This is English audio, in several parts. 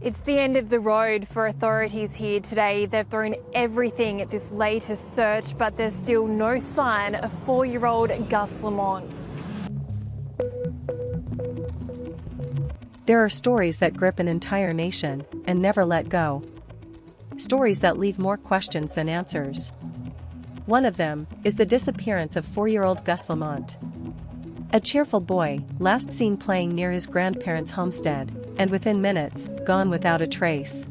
It's the end of the road for authorities here today. They've thrown everything at this latest search, but there's still no sign of 4-year-old Gus Lamont. There are stories that grip an entire nation and never let go. Stories that leave more questions than answers. One of them is the disappearance of 4-year-old Gus Lamont. A cheerful boy, last seen playing near his grandparents' homestead, and within minutes, gone without a trace.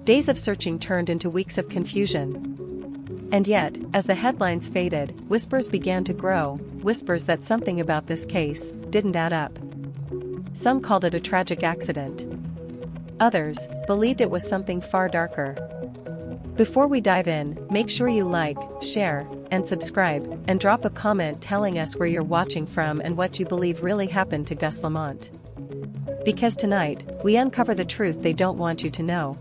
Days of searching turned into weeks of confusion. And yet, as the headlines faded, whispers began to grow, whispers that something about this case didn't add up. Some called it a tragic accident. Others believed it was something far darker. Before we dive in, make sure you like, share, and subscribe, and drop a comment telling us where you're watching from and what you believe really happened to Gus Lamont. Because tonight, we uncover the truth they don't want you to know.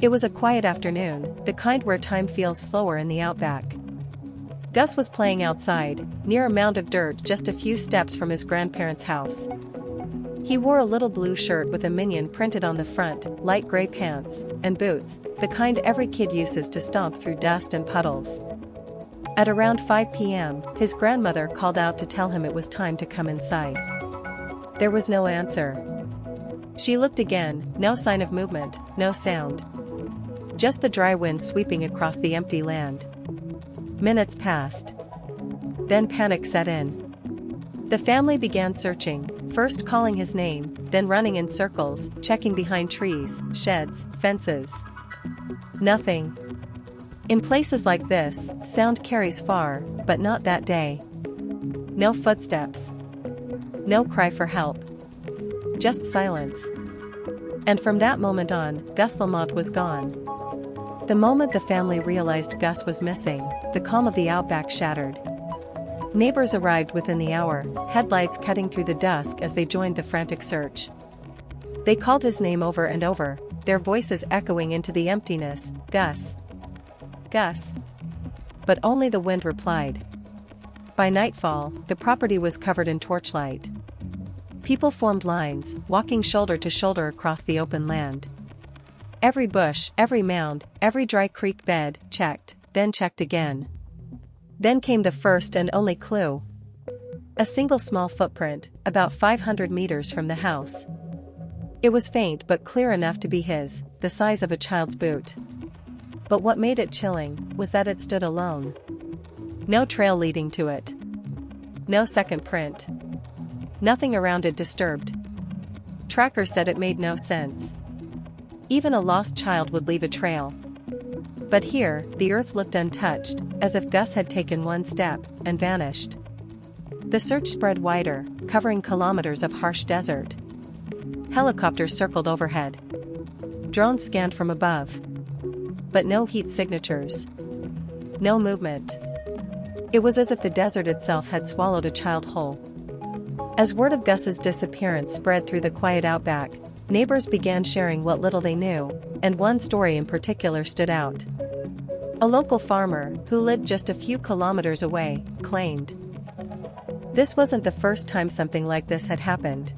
It was a quiet afternoon, the kind where time feels slower in the outback. Gus was playing outside, near a mound of dirt just a few steps from his grandparents' house. He wore a little blue shirt with a minion printed on the front, light gray pants, and boots, the kind every kid uses to stomp through dust and puddles. At around 5 p.m., his grandmother called out to tell him it was time to come inside. There was no answer. She looked again, no sign of movement, no sound. Just the dry wind sweeping across the empty land. Minutes passed. Then panic set in. The family began searching, first calling his name, then running in circles, checking behind trees, sheds, fences. Nothing. In places like this, sound carries far, but not that day. No footsteps. No cry for help. Just silence. And from that moment on, Gus Lamont was gone. The moment the family realized Gus was missing, the calm of the outback shattered. Neighbors arrived within the hour, headlights cutting through the dusk as they joined the frantic search. They called his name over and over, their voices echoing into the emptiness, "Gus. Gus." But only the wind replied. By nightfall, the property was covered in torchlight. People formed lines, walking shoulder to shoulder across the open land. Every bush, every mound, every dry creek bed, checked, then checked again. Then came the first and only clue. A single small footprint, about 500 meters from the house. It was faint but clear enough to be his, the size of a child's boot. But what made it chilling was that it stood alone. No trail leading to it. No second print. Nothing around it disturbed. Trackers said it made no sense. Even a lost child would leave a trail. But here, the earth looked untouched, as if Gus had taken one step and vanished. The search spread wider, covering kilometers of harsh desert. Helicopters circled overhead. Drones scanned from above. But no heat signatures. No movement. It was as if the desert itself had swallowed a child whole. As word of Gus's disappearance spread through the quiet outback, neighbors began sharing what little they knew, and one story in particular stood out. A local farmer, who lived just a few kilometers away, claimed. This wasn't the first time something like this had happened.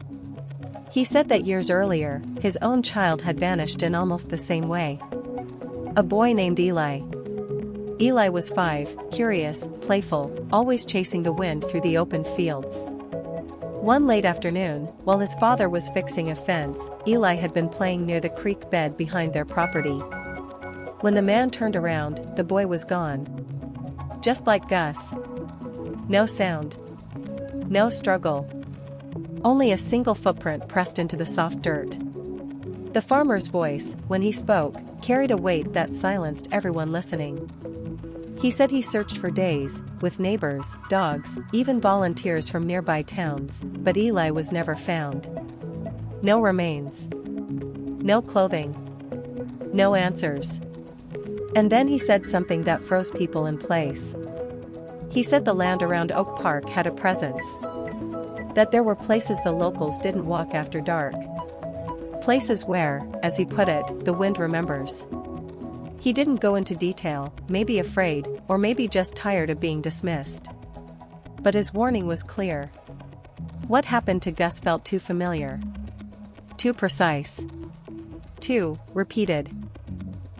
He said that years earlier, his own child had vanished in almost the same way. A boy named Eli. Eli was 5, curious, playful, always chasing the wind through the open fields. One late afternoon, while his father was fixing a fence, Eli had been playing near the creek bed behind their property. When the man turned around, the boy was gone. Just like Gus. No sound. No struggle. Only a single footprint pressed into the soft dirt. The farmer's voice, when he spoke, carried a weight that silenced everyone listening. He said he searched for days, with neighbors, dogs, even volunteers from nearby towns, but Eli was never found. No remains. No clothing. No answers. And then he said something that froze people in place. He said the land around Oak Park had a presence. That there were places the locals didn't walk after dark. Places where, as he put it, the wind remembers. He didn't go into detail, maybe afraid, or maybe just tired of being dismissed. But his warning was clear. What happened to Gus felt too familiar. Too precise. 2. Repeated.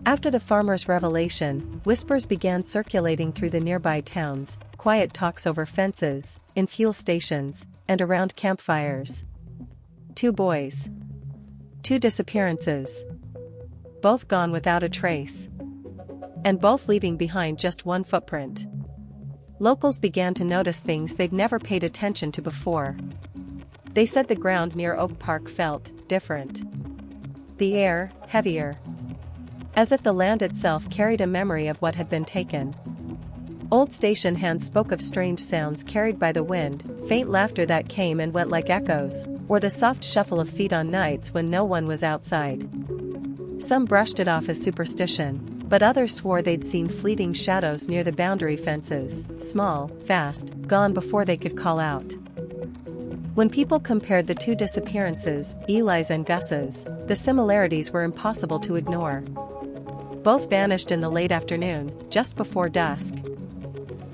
After the farmer's revelation, whispers began circulating through the nearby towns, quiet talks over fences, in fuel stations, and around campfires. 2 boys. 2 disappearances. Both gone without a trace. And both leaving behind just one footprint. Locals began to notice things they'd never paid attention to before. They said the ground near Oak Park felt different. The air, heavier. As if the land itself carried a memory of what had been taken. Old station hands spoke of strange sounds carried by the wind, faint laughter that came and went like echoes, or the soft shuffle of feet on nights when no one was outside. Some brushed it off as superstition, but others swore they'd seen fleeting shadows near the boundary fences, small, fast, gone before they could call out. When people compared the 2 disappearances, Eli's and Gus's, the similarities were impossible to ignore. Both vanished in the late afternoon, just before dusk.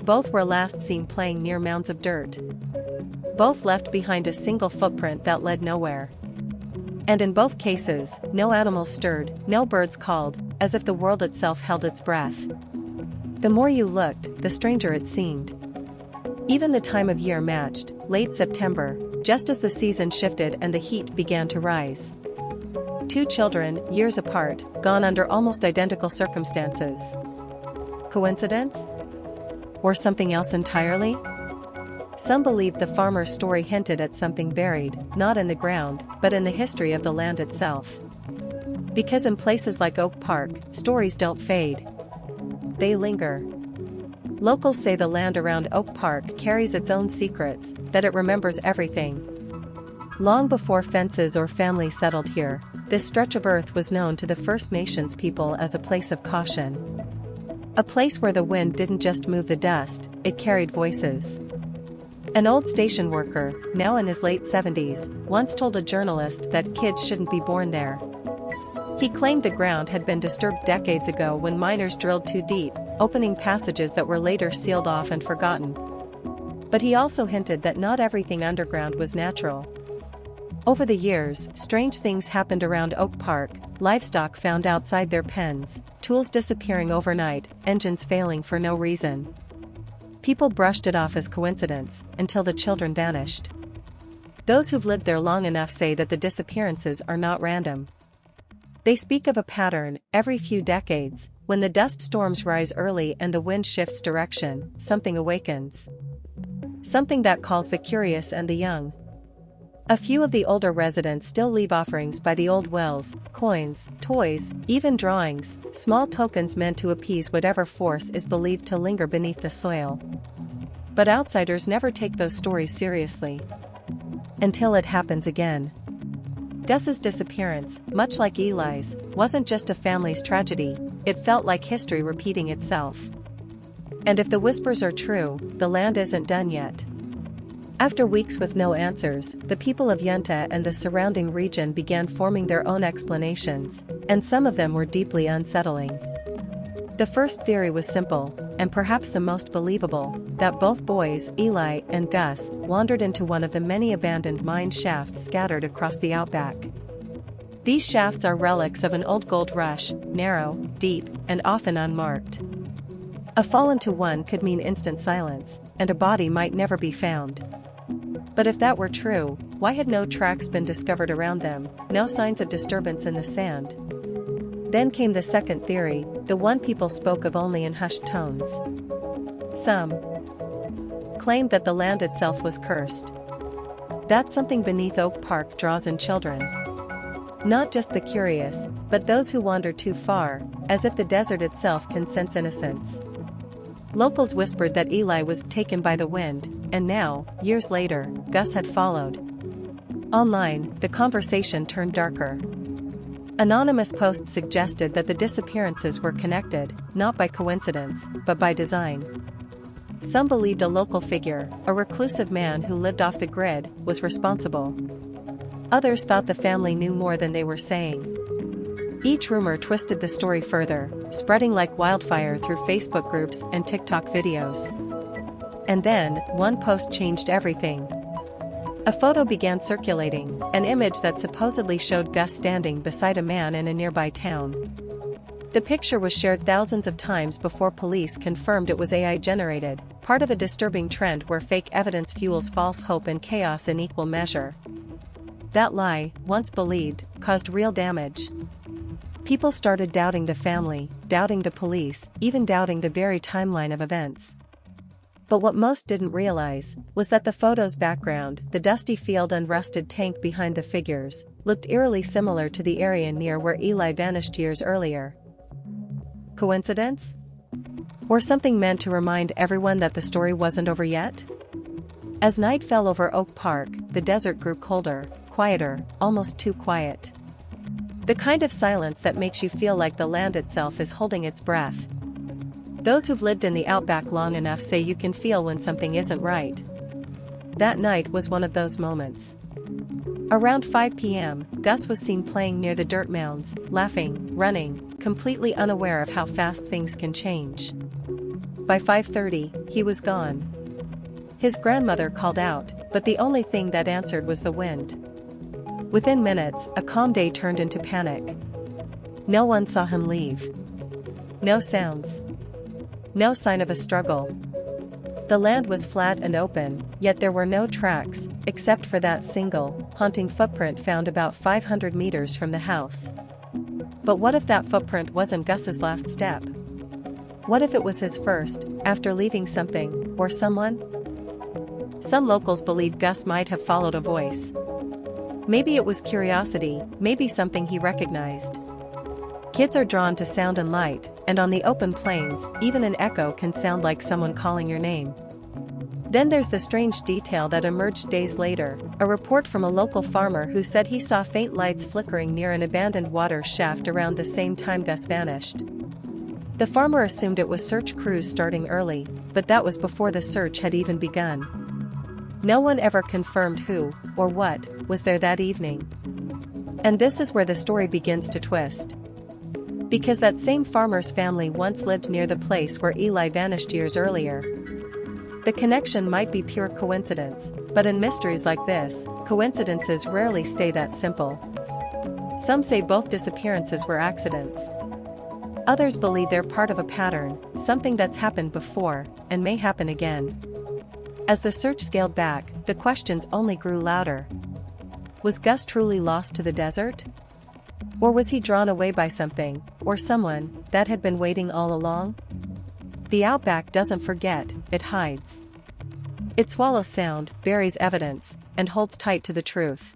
Both were last seen playing near mounds of dirt. Both left behind a single footprint that led nowhere. And in both cases, no animals stirred, no birds called, as if the world itself held its breath. The more you looked, the stranger it seemed. Even the time of year matched, late September, just as the season shifted and the heat began to rise. 2 children, years apart, gone under almost identical circumstances. Coincidence? Or something else entirely? Some believed the farmer's story hinted at something buried, not in the ground, but in the history of the land itself. Because in places like Oak Park, stories don't fade. They linger. Locals say the land around Oak Park carries its own secrets, that it remembers everything. Long before fences or families settled here, this stretch of earth was known to the First Nations people as a place of caution. A place where the wind didn't just move the dust, it carried voices. An old station worker, now in his late 70s, once told a journalist that kids shouldn't be born there. He claimed the ground had been disturbed decades ago when miners drilled too deep, opening passages that were later sealed off and forgotten. But he also hinted that not everything underground was natural. Over the years, strange things happened around Oak Park, livestock found outside their pens, tools disappearing overnight, engines failing for no reason. People brushed it off as coincidence, until the children vanished. Those who've lived there long enough say that the disappearances are not random. They speak of a pattern, every few decades, when the dust storms rise early and the wind shifts direction, something awakens. Something that calls the curious and the young. A few of the older residents still leave offerings by the old wells, coins, toys, even drawings, small tokens meant to appease whatever force is believed to linger beneath the soil. But outsiders never take those stories seriously. Until it happens again. Gus's disappearance, much like Eli's, wasn't just a family's tragedy, it felt like history repeating itself. And if the whispers are true, the land isn't done yet. After weeks with no answers, the people of Yunta and the surrounding region began forming their own explanations, and some of them were deeply unsettling. The first theory was simple, and perhaps the most believable, that both boys, Eli and Gus, wandered into one of the many abandoned mine shafts scattered across the outback. These shafts are relics of an old gold rush, narrow, deep, and often unmarked. A fall into one could mean instant silence, and a body might never be found. But if that were true, why had no tracks been discovered around them, no signs of disturbance in the sand? Then came the second theory, the one people spoke of only in hushed tones. Some claimed that the land itself was cursed. That something beneath Oak Park draws in children. Not just the curious, but those who wander too far, as if the desert itself can sense innocence. Locals whispered that Eli was taken by the wind, and now, years later, Gus had followed. Online, the conversation turned darker. Anonymous posts suggested that the disappearances were connected, not by coincidence, but by design. Some believed a local figure, a reclusive man who lived off the grid, was responsible. Others thought the family knew more than they were saying. Each rumor twisted the story further, spreading like wildfire through Facebook groups and TikTok videos. And then, one post changed everything. A photo began circulating, an image that supposedly showed Gus standing beside a man in a nearby town. The picture was shared thousands of times before police confirmed it was AI generated, part of a disturbing trend where fake evidence fuels false hope and chaos in equal measure. That lie, once believed, caused real damage. People started doubting the family, doubting the police, even doubting the very timeline of events. But what most didn't realize was that the photo's background, the dusty field and rusted tank behind the figures, looked eerily similar to the area near where Eli vanished years earlier. Coincidence? Or something meant to remind everyone that the story wasn't over yet? As night fell over Oak Park, the desert grew colder, quieter, almost too quiet. The kind of silence that makes you feel like the land itself is holding its breath. Those who've lived in the outback long enough say you can feel when something isn't right. That night was one of those moments. Around 5 p.m., Gus was seen playing near the dirt mounds, laughing, running, completely unaware of how fast things can change. By 5:30, he was gone. His grandmother called out, but the only thing that answered was the wind. Within minutes, a calm day turned into panic. No one saw him leave. No sounds. No sign of a struggle. The land was flat and open, yet there were no tracks, except for that single, haunting footprint found about 500 meters from the house. But what if that footprint wasn't Gus's last step? What if it was his first, after leaving something, or someone? Some locals believe Gus might have followed a voice. Maybe it was curiosity, maybe something he recognized. Kids are drawn to sound and light, and on the open plains, even an echo can sound like someone calling your name. Then there's the strange detail that emerged days later, a report from a local farmer who said he saw faint lights flickering near an abandoned water shaft around the same time Gus vanished. The farmer assumed it was search crews starting early, but that was before the search had even begun. No one ever confirmed who, or what, was there that evening. And this is where the story begins to twist. Because that same farmer's family once lived near the place where Eli vanished years earlier. The connection might be pure coincidence, but in mysteries like this, coincidences rarely stay that simple. Some say both disappearances were accidents. Others believe they're part of a pattern, something that's happened before, and may happen again. As the search scaled back, the questions only grew louder. Was Gus truly lost to the desert? Or was he drawn away by something, or someone, that had been waiting all along? The outback doesn't forget, it hides. It swallows sound, buries evidence, and holds tight to the truth.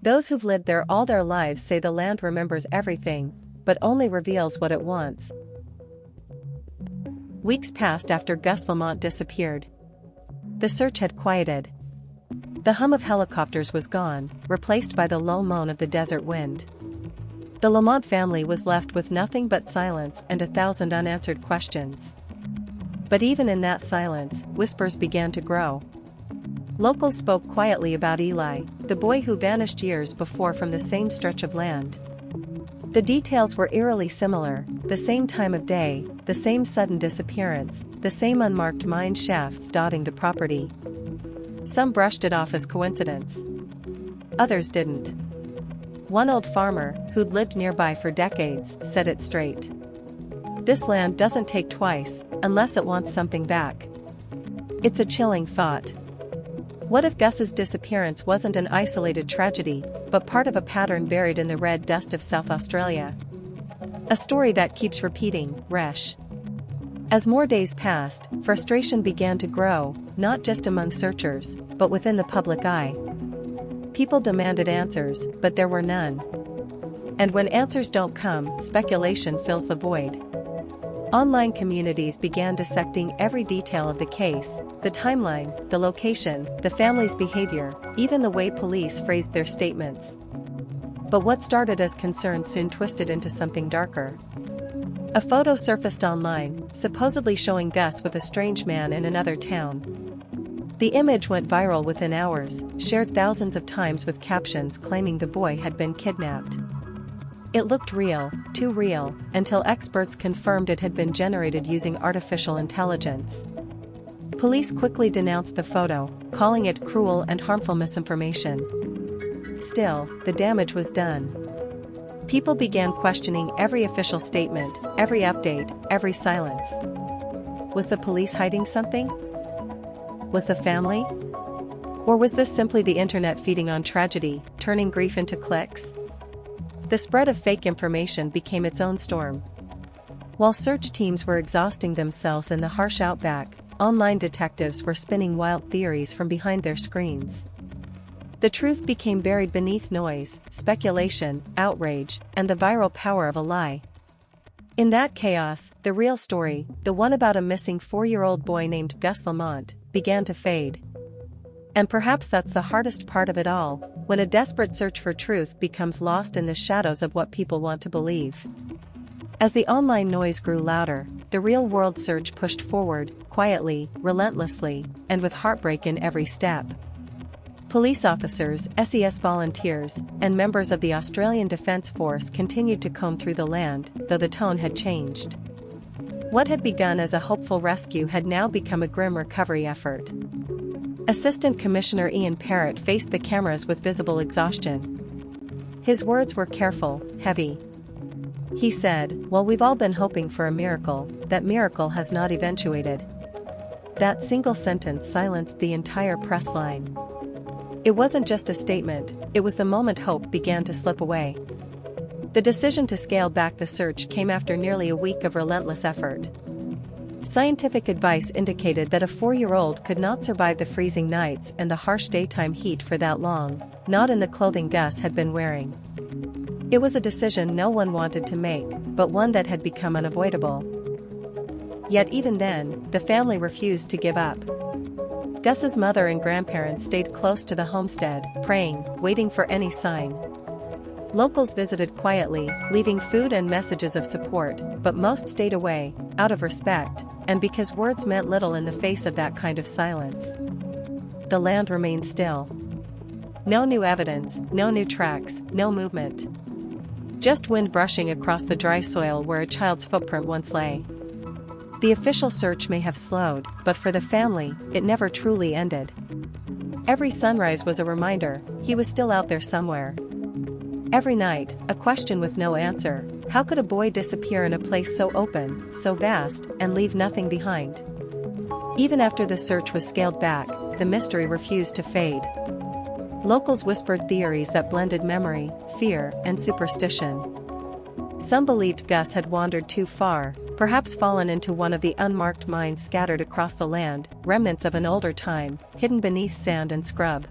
Those who've lived there all their lives say the land remembers everything, but only reveals what it wants. Weeks passed after Gus Lamont disappeared. The search had quieted. The hum of helicopters was gone, replaced by the low moan of the desert wind. The Lamont family was left with nothing but silence and 1,000 unanswered questions. But even in that silence, whispers began to grow. Locals spoke quietly about Eli, the boy who vanished years before from the same stretch of land. The details were eerily similar, the same time of day, the same sudden disappearance, the same unmarked mine shafts dotting the property. Some brushed it off as coincidence. Others didn't. One old farmer, who'd lived nearby for decades, said it straight. This land doesn't take twice, unless it wants something back. It's a chilling thought. What if Gus's disappearance wasn't an isolated tragedy, but part of a pattern buried in the red dust of South Australia? A story that keeps repeating, Resh. As more days passed, frustration began to grow, not just among searchers, but within the public eye. People demanded answers, but there were none. And when answers don't come, speculation fills the void. Online communities began dissecting every detail of the case, the timeline, the location, the family's behavior, even the way police phrased their statements. But what started as concern soon twisted into something darker. A photo surfaced online, supposedly showing Gus with a strange man in another town. The image went viral within hours, shared thousands of times with captions claiming the boy had been kidnapped. It looked real, too real, until experts confirmed it had been generated using artificial intelligence. Police quickly denounced the photo, calling it cruel and harmful misinformation. Still, the damage was done. People began questioning every official statement, every update, every silence. Was the police hiding something? Was the family? Or was this simply the internet feeding on tragedy, turning grief into clicks? The spread of fake information became its own storm. While search teams were exhausting themselves in the harsh outback, online detectives were spinning wild theories from behind their screens. The truth became buried beneath noise, speculation, outrage, and the viral power of a lie. In that chaos, the real story, the one about a missing 4-year-old boy named Gus Lamont, began to fade. And perhaps that's the hardest part of it all, when a desperate search for truth becomes lost in the shadows of what people want to believe. As the online noise grew louder, the real-world search pushed forward, quietly, relentlessly, and with heartbreak in every step. Police officers, SES volunteers, and members of the Australian Defence Force continued to comb through the land, though the tone had changed. What had begun as a hopeful rescue had now become a grim recovery effort. Assistant Commissioner Ian Parrott faced the cameras with visible exhaustion. His words were careful, heavy. He said, "Well, we've all been hoping for a miracle, that miracle has not eventuated." That single sentence silenced the entire press line. It wasn't just a statement, it was the moment hope began to slip away. The decision to scale back the search came after nearly a week of relentless effort. Scientific advice indicated that a 4-year-old could not survive the freezing nights and the harsh daytime heat for that long, not in the clothing Gus had been wearing. It was a decision no one wanted to make, but one that had become unavoidable. Yet even then, the family refused to give up. Gus's mother and grandparents stayed close to the homestead, praying, waiting for any sign. Locals visited quietly, leaving food and messages of support, but most stayed away, out of respect, and because words meant little in the face of that kind of silence. The land remained still. No new evidence, no new tracks, no movement. Just wind brushing across the dry soil where a child's footprint once lay. The official search may have slowed, but for the family, it never truly ended. Every sunrise was a reminder, he was still out there somewhere. Every night, a question with no answer: how could a boy disappear in a place so open, so vast, and leave nothing behind? Even after the search was scaled back, the mystery refused to fade. Locals whispered theories that blended memory, fear, and superstition. Some believed Gus had wandered too far, perhaps fallen into one of the unmarked mines scattered across the land, remnants of an older time, hidden beneath sand and scrub.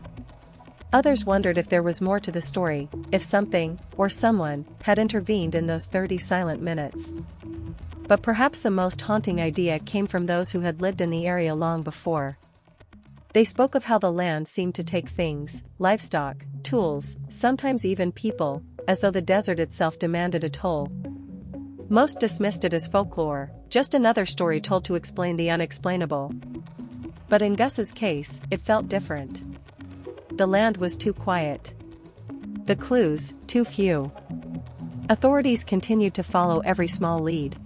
Others wondered if there was more to the story, if something, or someone, had intervened in those 30 silent minutes. But perhaps the most haunting idea came from those who had lived in the area long before. They spoke of how the land seemed to take things, livestock, tools, sometimes even people, as though the desert itself demanded a toll. Most dismissed it as folklore, just another story told to explain the unexplainable. But in Gus's case, it felt different. The land was too quiet. The clues, too few. Authorities continued to follow every small lead.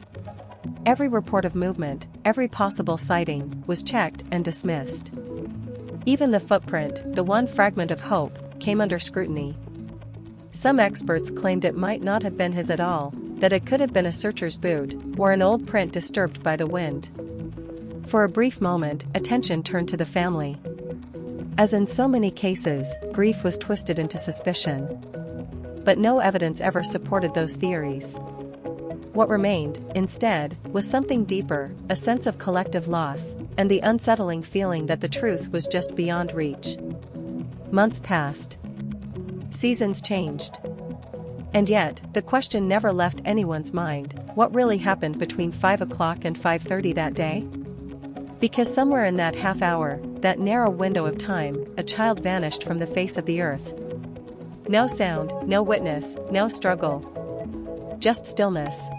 Every report of movement, every possible sighting, was checked and dismissed. Even the footprint, the one fragment of hope, came under scrutiny. Some experts claimed it might not have been his at all, that it could have been a searcher's boot, or an old print disturbed by the wind. For a brief moment, attention turned to the family. As in so many cases, grief was twisted into suspicion. But no evidence ever supported those theories. What remained, instead, was something deeper, a sense of collective loss, and the unsettling feeling that the truth was just beyond reach. Months passed. Seasons changed. And yet, the question never left anyone's mind: what really happened between 5 o'clock and 5:30 that day? Because somewhere in that half hour, that narrow window of time, a child vanished from the face of the earth. No sound, no witness, no struggle. Just stillness.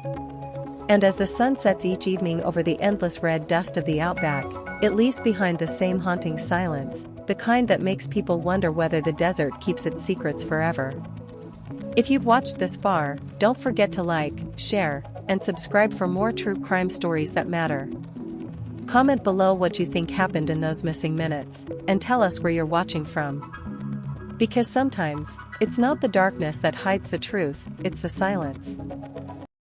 And as the sun sets each evening over the endless red dust of the outback, it leaves behind the same haunting silence, the kind that makes people wonder whether the desert keeps its secrets forever. If you've watched this far, don't forget to like, share, and subscribe for more true crime stories that matter. Comment below what you think happened in those missing minutes, and tell us where you're watching from. Because sometimes, it's not the darkness that hides the truth, it's the silence.